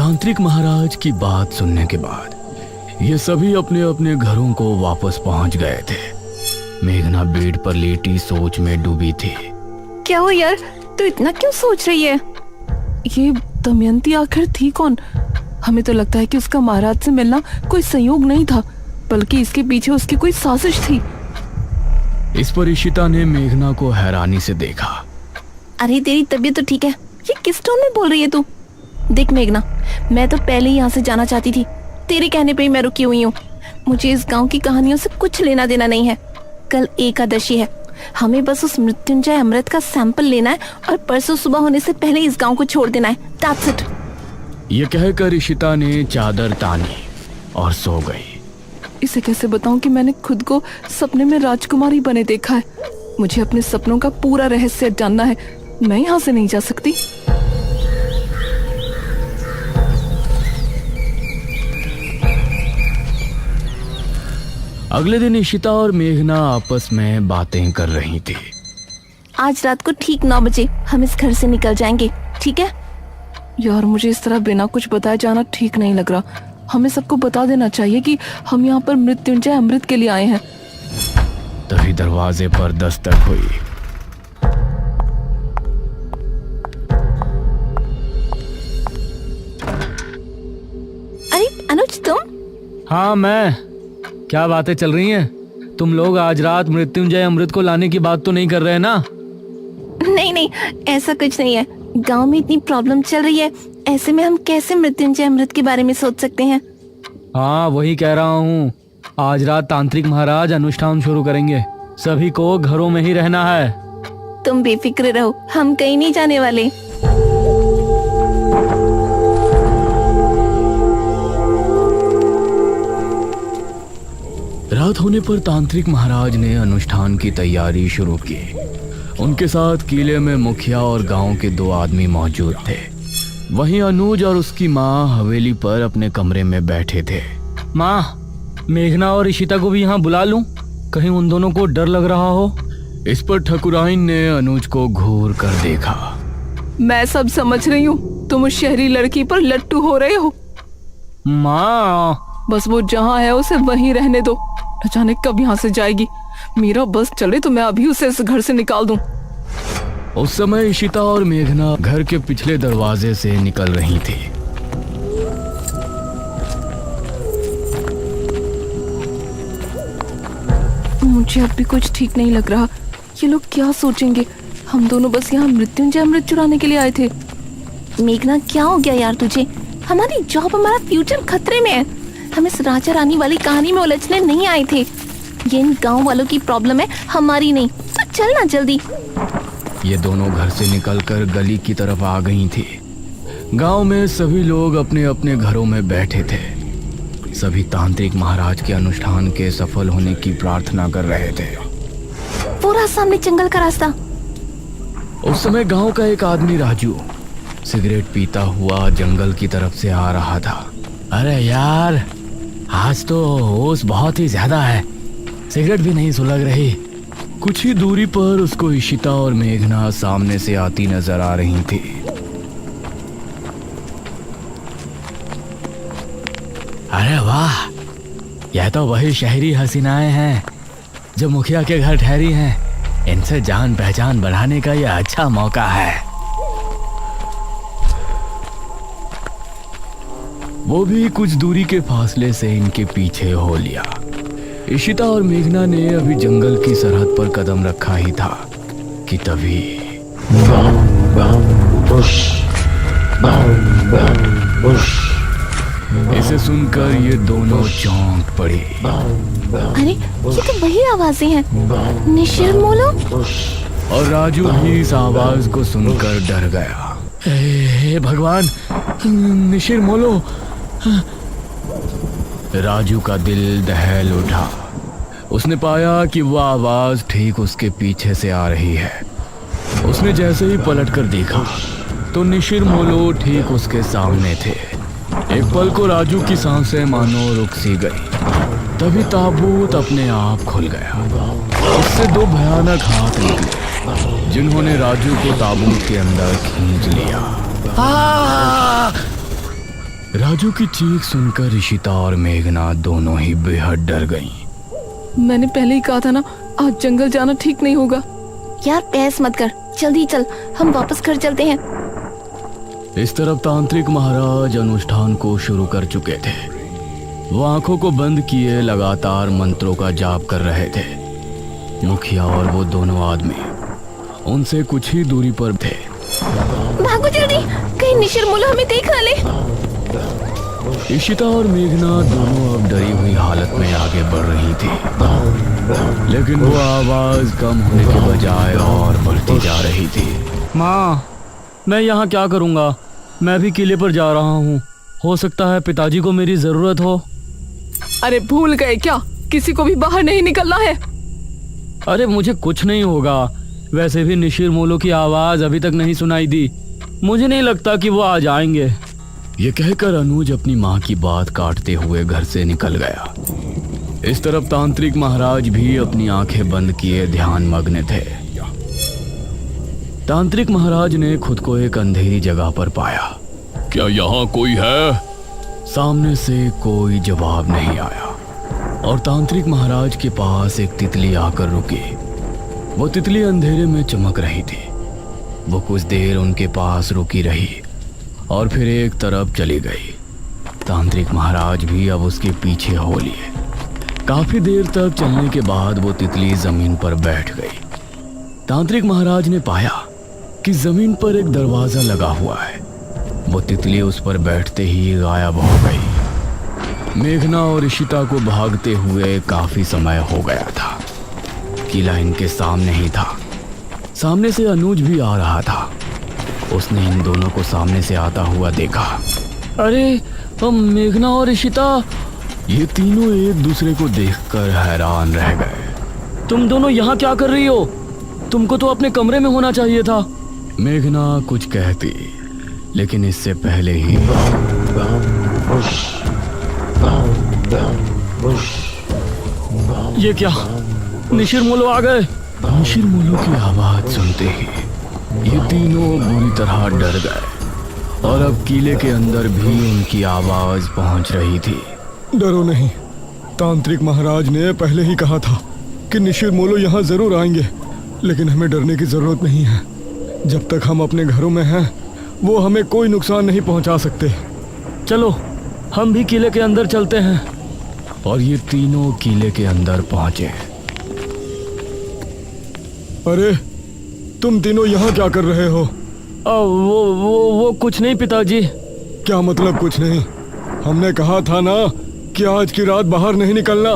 तांत्रिक महाराज की बात सुनने के बाद ये सभी अपने अपने घरों को वापस पहुंच गए थे। मेघना बेड पर लेटी सोच में डूबी थी। क्या हो यार, तू इतना क्यों सोच रही है? ये दमयंती आखिर थी कौन? हमें तो लगता है कि उसका महाराज से मिलना कोई संयोग नहीं था, बल्कि इसके पीछे उसकी कोई साजिश थी। इस पर इशिता ने मेघना को हैरानी से देखा। अरे तेरी तबीयत तो ठीक है, ये किस टोन में बोल रही है तू? देख मेघना, मैं तो पहले ही यहाँ से जाना चाहती थी, तेरे कहने पे ही मैं रुकी हुई हूँ। मुझे इस गांव की कहानियों से कुछ लेना देना नहीं है। कल एकादशी है, हमें बस उस मृत्युंजय अमृत का सैंपल लेना है और परसों सुबह होने से पहले इस गांव को छोड़ देना है। That's it। ये कहकर इशिता ने चादर तानी और सो गई। इसे कैसे बताऊं कि मैंने खुद को सपने में राजकुमारी बने देखा है। मुझे अपने सपनों का पूरा रहस्य जानना है, मैं यहाँ से नहीं जा सकती। अगले दिन इशिता और मेघना आपस में बातें कर रही थी। आज रात को ठीक 9 बजे हम इस घर से निकल जाएंगे, ठीक है? यार मुझे इस तरह बिना कुछ बताए जाना ठीक नहीं लग रहा। हमें सबको बता देना चाहिए कि हम यहाँ पर मृत्युंजय अमृत के लिए आए हैं। तभी दरवाजे पर दस्तक हुई। अरे अनुज, तुम? हाँ मैं। क्या बातें चल रही हैं? तुम लोग आज रात मृत्युंजय अमृत को लाने की बात तो नहीं कर रहे ना? नहीं नहीं, ऐसा कुछ नहीं है। गांव में इतनी प्रॉब्लम चल रही है, ऐसे में हम कैसे मृत्युंजय अमृत के बारे में सोच सकते हैं? हाँ वही कह रहा हूँ। आज रात तांत्रिक महाराज अनुष्ठान शुरू करेंगे, सभी को घरों में ही रहना है। तुम बेफिक्र रहो, हम कहीं नहीं जाने वाले। रात होने पर तांत्रिक महाराज ने अनुष्ठान की तैयारी शुरू की। उनके साथ किले में मुखिया और गांव के 2 आदमी मौजूद थे। वहीं अनुज और उसकी माँ हवेली पर अपने कमरे में बैठे थे। माँ, मेघना और इशिता को भी यहाँ बुला लूं? कहीं उन दोनों को डर लग रहा हो। इस पर ठकुराइन ने अनुज को घूर कर देखा। मैं सब समझ रही हूँ, तुम उस शहरी लड़की पर लट्टू हो रहे हो। माँ, बस वो जहाँ है उसे वहीं रहने दो, न जाने कब यहाँ से जाएगी। मेरा बस चले तो मैं अभी उसे इस घर से निकाल दूं। उस समय इशिता और मेघना घर के पिछले दरवाजे से निकल रही थी। मुझे अब भी कुछ ठीक नहीं लग रहा। ये लोग क्या सोचेंगे? हम दोनों बस यहाँ मृत्युंजय अमृत चुराने के लिए आए थे। मेघना, क्या हो गया यार तुझे? हमारी जॉब, हमारा फ्यूचर खतरे में है। हम इस राजा रानी वाली कहानी में उलझने नहीं आए थे। ये इन गांव वालों की प्रॉब्लम है, हमारी नहीं। तो चल ना जल्दी। ये दोनों घर से निकलकर गली की तरफ आ गई थी। गांव में सभी लोग अपने अपने घरों में बैठे थे। सभी तांत्रिक महाराज के अनुष्ठान के सफल होने की प्रार्थना कर रहे थे। पूरा सामने जंगल का रास्ता। उस समय गांव का एक आदमी राजू सिगरेट पीता हुआ जंगल की तरफ से आ रहा था। अरे यार, आज तो ओस बहुत ही ज्यादा है, सिगरेट भी नहीं सुलग रही। कुछ ही दूरी पर उसको इशिता और मेघना सामने से आती नजर आ रही थी। अरे वाह, यह तो वही शहरी हसीनाएं हैं जो मुखिया के घर ठहरी हैं। इनसे जान पहचान बढ़ाने का यह अच्छा मौका है। वो भी कुछ दूरी के फासले से इनके पीछे हो लिया। इशिता और मेघना ने अभी जंगल की सरहद पर कदम रखा ही था कि तभी इसे सुनकर ये दोनों चौंक पड़ी। अरे ये तो वही आवाजें हैं, निशिर मोलो। और राजू भी इस आवाज को सुनकर डर गया। हे भगवान, निशिर मोलो। राजू का दिल दहल उठा। उसने पाया कि वह आवाज ठीक उसके पीछे से आ रही है। उसने जैसे ही पलटकर देखा तो निशिर मोलो ठीक उसके सामने थे। एक पल को राजू की सांसें मानो रुक सी गई। तभी ताबूत अपने आप खुल गया। उससे 2 भयानक हाथ निकले जिन्होंने राजू को ताबूत के अंदर खींच लिया। राजू की चीख सुनकर ऋषिता और मेघना दोनों ही बेहद डर गईं। मैंने पहले ही कहा था ना, आज जंगल जाना ठीक नहीं होगा। यार बहस मत कर, जल्दी चल, हम वापस घर चलते हैं। इस तरफ तांत्रिक महाराज अनुष्ठान को शुरू कर चुके थे। वो आंखों को बंद किए लगातार मंत्रों का जाप कर रहे थे। मुखिया और वो दोनों आदमी उनसे कुछ ही दूरी पर थे। भागो जल्दी, कहीं निशिर मुल्ला हमें देख ना ले। इशिता और मेघना दोनों अब डरी हुई हालत में आगे बढ़ रही थी, लेकिन वो आवाज कम होने की बजाय और बढ़ती जा रही थी। माँ, मैं यहाँ क्या करूँगा? मैं भी किले पर जा रहा हूँ। हो सकता है पिताजी को मेरी जरूरत हो। अरे भूल गए क्या, किसी को भी बाहर नहीं निकलना है। अरे मुझे कुछ नहीं होगा। वैसे भी निशिर मोलो की आवाज अभी तक नहीं सुनाई दी। मुझे नहीं लगता कि वो आ जाएंगे। ये कहकर अनुज अपनी माँ की बात काटते हुए घर से निकल गया। इस तरफ तांत्रिक महाराज भी अपनी आंखें बंद किए ध्यान मग्न थे। तांत्रिक महाराज ने खुद को एक अंधेरी जगह पर पाया। क्या यहाँ कोई है? सामने से कोई जवाब नहीं आया और तांत्रिक महाराज के पास एक तितली आकर रुकी। वो तितली अंधेरे में चमक रही थी। वो कुछ देर उनके पास रुकी रही और फिर एक तरफ चली गई। तांत्रिक महाराज भी अब उसके पीछे हो लिए। काफी देर तक चलने के बाद वो तितली जमीन पर बैठ गई। तांत्रिक महाराज ने पाया कि जमीन पर एक दरवाजा लगा हुआ है। वो तितली उस पर बैठते ही गायब हो गई। मेघना और ऋषिता को भागते हुए काफी समय हो गया था। किला इनके सामने ही था। सामने से अनुज भी आ रहा था। उसने इन दोनों को सामने से आता हुआ देखा। अरे मेघना और ऋषिता, ये तीनों एक दूसरे को देखकर हैरान रह गए। तुम दोनों यहाँ क्या कर रही हो? तुमको तो अपने कमरे में होना चाहिए था। मेघना कुछ कहती, लेकिन इससे पहले ही ये क्या, निशिर मोलो आ गए? निशिर मोलो की आवाज सुनते ही ये तीनों बुरी तरह डर गए और अब किले के अंदर भी उनकी आवाज पहुंच रही थी। डरो नहीं, तांत्रिक महाराज ने पहले ही कहा था कि निशिर मोलो यहाँ जरूर आएंगे, लेकिन हमें डरने की जरूरत नहीं है। जब तक हम अपने घरों में हैं, वो हमें कोई नुकसान नहीं पहुंचा सकते। चलो हम भी किले के अंदर चलते हैं। और ये तीनों किले के अंदर पहुंचे। अरे तुम तीनों यहाँ क्या कर रहे हो? वो कुछ नहीं पिताजी। क्या मतलब कुछ नहीं? हमने कहा था ना कि आज की रात बाहर नहीं निकलना।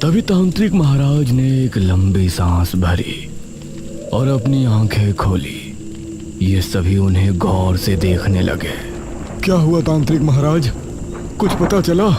तभी तांत्रिक महाराज ने एक लंबी सांस भरी और अपनी आंखें खोली। ये सभी उन्हें गौर से देखने लगे। क्या हुआ तांत्रिक महाराज, कुछ पता चला?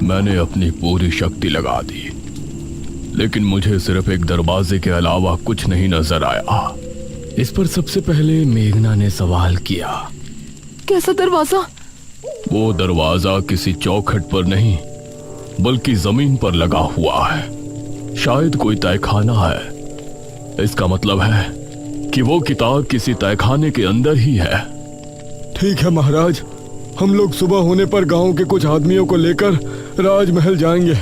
मैंने अपनी पूरी शक्ति लगा दी, लेकिन मुझे सिर्फ एक दरवाजे के अलावा कुछ नहीं नजर आया। इस पर सबसे पहले मेघना ने सवाल किया। कैसा दरवाजा? वो दरवाजा किसी चौखट पर नहीं, बल्कि जमीन पर लगा हुआ है। शायद कोई तहखाना है। इसका मतलब है कि वो किताब किसी तहखाने के अंदर ही है। ठीक है महाराज, हम लोग सुबह होने पर गांव के कुछ आदमियों को लेकर राजमहल जाएंगे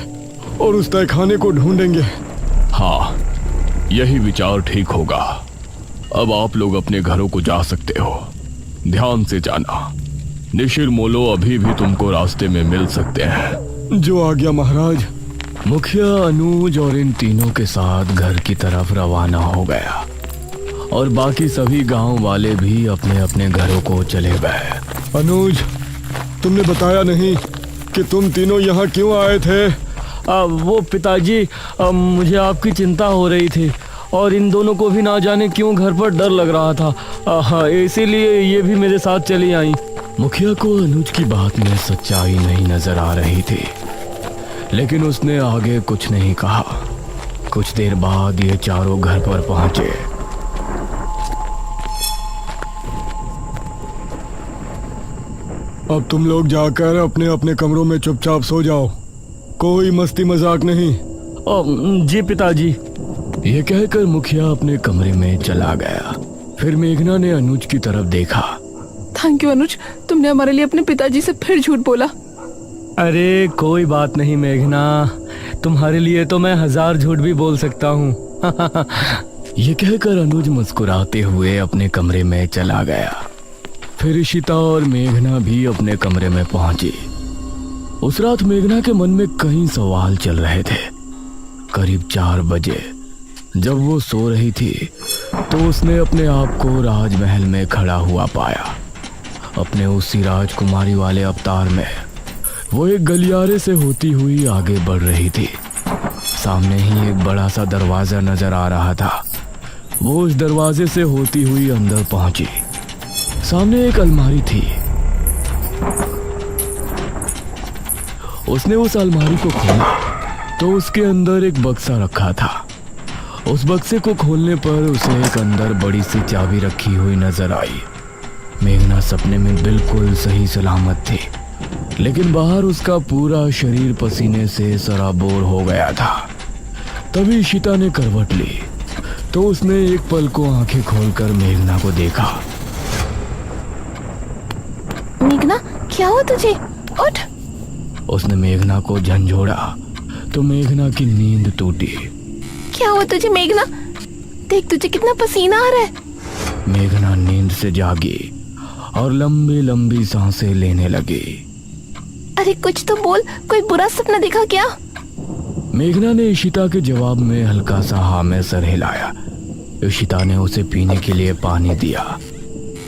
और उस तहखाने को ढूंढेंगे। हाँ, यही विचार ठीक होगा। अब आप लोग अपने घरों को जा सकते हो। ध्यान से जाना, निशिर मोलो अभी भी तुमको रास्ते में मिल सकते हैं। जो आ गया महाराज। मुखिया अनुज और इन तीनों के साथ घर की तरफ रवाना हो गया और बाकी सभी गांव वाले भी अपने अपने घरों को चले गए। अनुज, तुमने बताया नहीं कि तुम तीनों यहाँ क्यों आए थे? वो पिताजी, मुझे आपकी चिंता हो रही थी और इन दोनों को भी ना जाने क्यों घर पर डर लग रहा था। इसीलिए ये भी मेरे साथ चली आई। मुखिया को अनुज की बात में सच्चाई नहीं नजर आ रही थी, लेकिन उसने आगे कुछ नहीं कहा। कुछ देर बाद ये चारों घर पर पहुंचे। अब तुम लोग जाकर अपने अपने कमरों में चुपचाप सो जाओ। कोई मस्ती मजाक नहीं। जी पिताजी। ये कहकर मुखिया अपने कमरे में चला गया। फिर मेघना ने अनुज की तरफ देखा। थैंक यू अनुज, तुमने हमारे लिए अपने पिताजी से फिर झूठ बोला। अरे कोई बात नहीं मेघना, तुम्हारे लिए तो मैं 1000 झूठ भी बोल सकता हूँ। ये कहकर अनुज मुस्कुराते हुए अपने कमरे में चला गया। फिर इशिता और मेघना भी अपने कमरे में पहुंची। उस रात मेघना के मन में कई सवाल चल रहे थे। करीब 4 बजे जब वो सो रही थी तो उसने अपने आप को राजमहल में खड़ा हुआ पाया। अपने उसी राजकुमारी वाले अवतार में वो एक गलियारे से होती हुई आगे बढ़ रही थी। सामने ही एक बड़ा सा दरवाजा नजर आ रहा था। वो उस दरवाजे से होती हुई अंदर पहुंची। सामने एक अलमारी थी। उसने उस अलमारी को खोला तो उसके अंदर एक बक्सा रखा था। उस बक्से को खोलने पर उसे एक अंदर बड़ी सी चाबी रखी हुई नजर आई। मेघना सपने में बिल्कुल सही सलामत थी, लेकिन बाहर उसका पूरा शरीर पसीने से सराबोर हो गया था। तभी इशिता ने करवट ली तो उसने एक पल को आंखें खोलकर मेघना को देखा। मेघना, क्या हुआ तुझे? उठ। उसने मेघना को झंझोड़ा तो मेघना की नींद टूटी। क्या हुआ तुझे मेघना? देख तुझे कितना पसीना आ रहा है। मेघना नींद से जागी और लंबी लंबी सांसें लेने लगी। अरे कुछ तो बोल, कोई बुरा सपना देखा क्या? मेघना ने इशिता के जवाब में हल्का सा हाँ में सर हिलाया। इशिता ने उसे पीने के लिए पानी दिया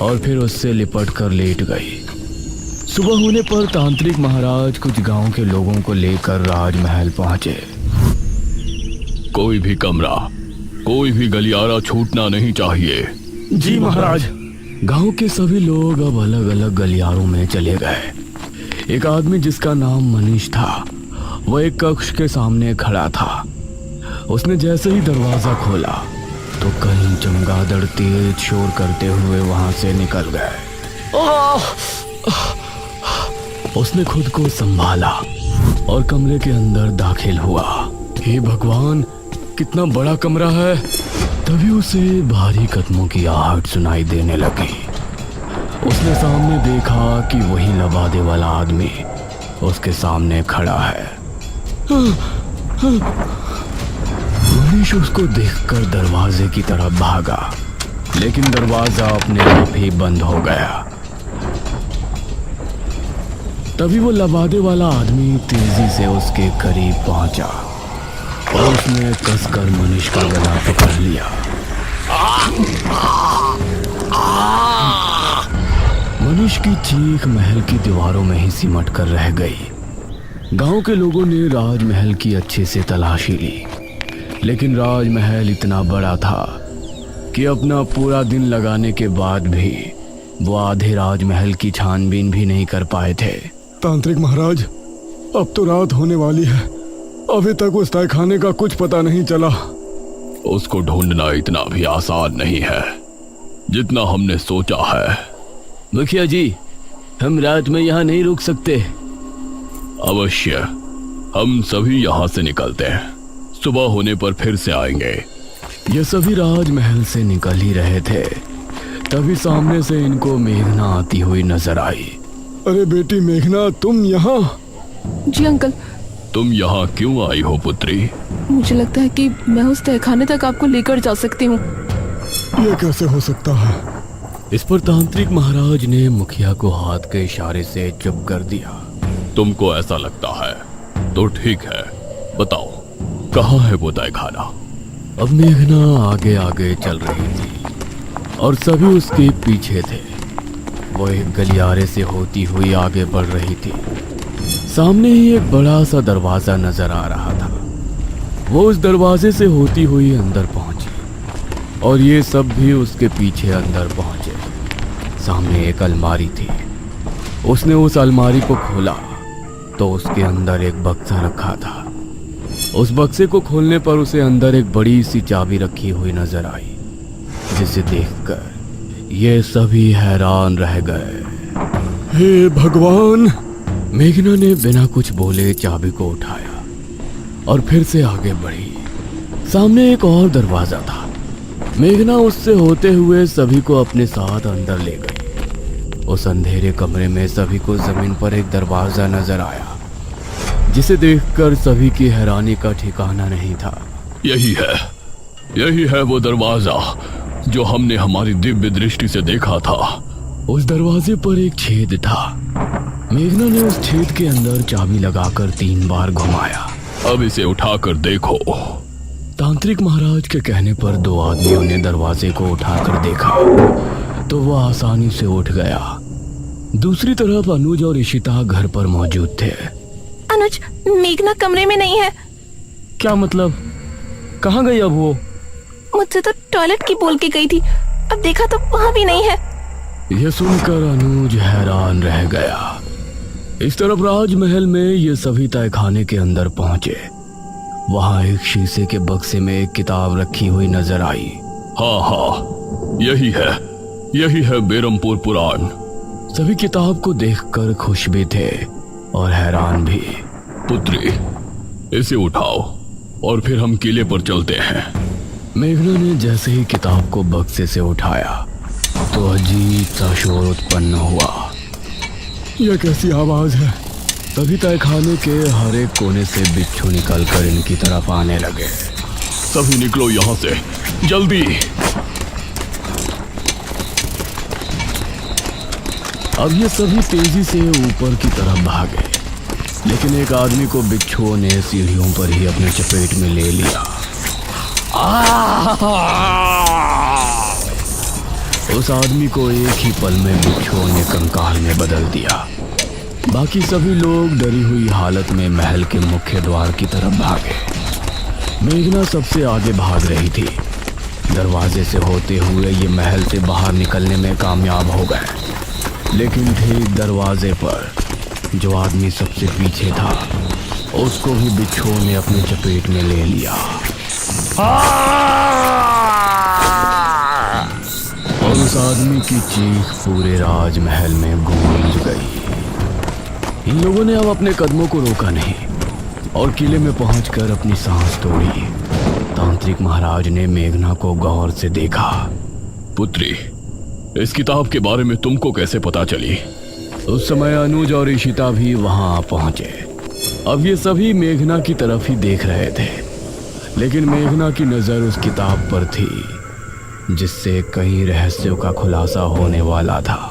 और फिर उससे लिपट कर लेट गई। सुबह होने पर तांत्रिक महाराज कुछ गांव के लोगों को लेकर राजमहल पहुंचे। कोई भी कमरा, कोई भी गलियारा छूटना नहीं चाहिए। जी महाराज। गांव के सभी लोग अब अलग अलग गलियारों में चले गए। एक आदमी जिसका नाम मनीष था, वह एक कक्ष के सामने खड़ा था। उसने जैसे ही दरवाजा खोला तो कई चमगादड़ तेज शोर करते हुए वहां से निकल गए। उसने खुद को संभाला और कमरे के अंदर दाखिल हुआ। हे भगवान, कितना बड़ा कमरा है। तभी उसे भारी कदमों की आहट सुनाई देने लगी। उसने सामने देखा कि वही लबादे वाला आदमी उसके सामने खड़ा है। मनीष उसको देखकर दरवाजे की तरफ भागा, लेकिन दरवाजा अपने आप ही बंद हो गया। तभी वो लबादे वाला आदमी तेजी से उसके करीब पहुंचा और उसने कसकर मनीष का गला पकड़ लिया। मनीष की चीख महल की दीवारों में ही सिमट कर रह गई। गांव के लोगों ने राजमहल की अच्छे से तलाशी ली, लेकिन राजमहल इतना बड़ा था कि अपना पूरा दिन लगाने के बाद भी वो आधे राजमहल की छानबीन भी नहीं कर पाए थे। तांत्रिक महाराज, अब तो रात होने वाली है। अभी तक उस तहखाने का कुछ पता नहीं चला। उसको ढूंढना इतना भी आसान नहीं है जितना हमने सोचा है। मुखिया जी, हम रात में यहाँ नहीं रुक सकते। अवश्य, हम सभी यहाँ से निकलते हैं। सुबह होने पर फिर से आएंगे। ये सभी राजमहल से निकल ही रहे थे, तभी सामने से इनको मेघना आती हुई नजर आई। अरे बेटी मेघना, तुम यहाँ? जी अंकल। तुम यहाँ क्यों आई हो पुत्री? मुझे लगता है कि मैं उस तहखाने तक आपको लेकर जा सकती हूँ। ये कैसे हो सकता है? इस पर तांत्रिक महाराज ने मुखिया को हाथ के इशारे से चुप कर दिया। तुमको ऐसा लगता है तो ठीक है, बताओ कहाँ है वो तहखाना? अब मेघना आगे आगे चल रही थी और सभी उसके पीछे थे। वो एक गलियारे से होती हुई आगे बढ़ रही थी। सामने ही एक बड़ा सा दरवाजा नजर आ रहा था। वो उस दरवाजे से होती हुई अंदर पहुंची और ये सब भी उसके पीछे अंदर पहुंचे। सामने एक अलमारी थी। उसने उस अलमारी को खोला तो उसके अंदर एक बक्सा रखा था। उस बक्से को खोलने पर उसे अंदर एक बड़ी सी चाबी रखी हुई नजर आई, जिसे देखकर ये सभी हैरान रह गए। हे भगवान! मेघना ने बिना कुछ बोले चाबी को उठाया और फिर से आगे बढ़ी। सामने एक और दरवाजा था। मेघना उससे होते हुए सभी को अपने साथ अंदर ले गई। उस अंधेरे कमरे में सभी को जमीन पर एक दरवाजा नजर आया, जिसे देखकर सभी की हैरानी का ठिकाना नहीं था। यही है वो दरवाजा जो हमने हमारी दिव्य दृष्टि से देखा था। उस दरवाजे पर एक छेद था। मेघना ने उस छेद के अंदर चाबी लगाकर 3 बार घुमाया। अब इसे उठाकर देखो। तांत्रिक महाराज के कहने पर 2 आदमियों ने दरवाजे को उठाकर देखा तो वह आसानी से उठ गया। दूसरी तरफ अनुज और इशिता घर पर मौजूद थे। अनुज, मेघना कमरे में नहीं है। क्या मतलब? कहाँ गई अब वो? मुझसे तो टॉयलेट की बोल के गई थी, अब देखा तो वहाँ भी नहीं है। यह सुनकर अनुज हैरान रह गया। इस तरफ राजमहल में ये सभी तहखाने के अंदर पहुंचे। वहां एक शीशे के बक्से में एक किताब रखी हुई नजर आई। हाँ, यही है बेरमपुर पुराण। सभी किताब को देखकर खुश भी थे और हैरान भी। पुत्री, इसे उठाओ और फिर हम किले पर चलते हैं। मेघना ने जैसे ही किताब को बक्से से उठाया तो अजीब सा शोर उत्पन्न हुआ। यह कैसी आवाज है? तभी तहखाने के हर एक कोने से बिच्छू निकलकर इनकी तरफ आने लगे। सभी निकलो यहाँ से, जल्दी। अब ये सभी तेजी से ऊपर की तरफ भागे, लेकिन एक आदमी को बिच्छुओं ने सीढ़ियों पर ही अपने चपेट में ले लिया। उस आदमी को एक ही पल में बिच्छुओं ने कंकाल में बदल दिया। बाकी सभी लोग डरी हुई हालत में महल के मुख्य द्वार की तरफ भागे। मेघना सबसे आगे भाग रही थी। दरवाजे से होते हुए ये महल से बाहर निकलने में कामयाब हो गए, लेकिन ठीक दरवाजे पर जो आदमी सबसे पीछे था उसको भी बिच्छुओं ने अपने चपेट में ले लिया और उस आदमी की चीख पूरे राजमहल में गूंज गई। इन लोगों ने अब अपने कदमों को रोका नहीं और किले में पहुंचकर अपनी सांस तोड़ी। तांत्रिक महाराज ने मेघना को गौर से देखा। पुत्री, इस किताब के बारे में तुमको कैसे पता चली? उस समय अनुज और इशिता भी वहां पहुंचे। अब ये सभी मेघना की तरफ ही देख रहे थे, लेकिन मेघना की नजर उस किताब पर थी जिससे कई रहस्यों का खुलासा होने वाला था।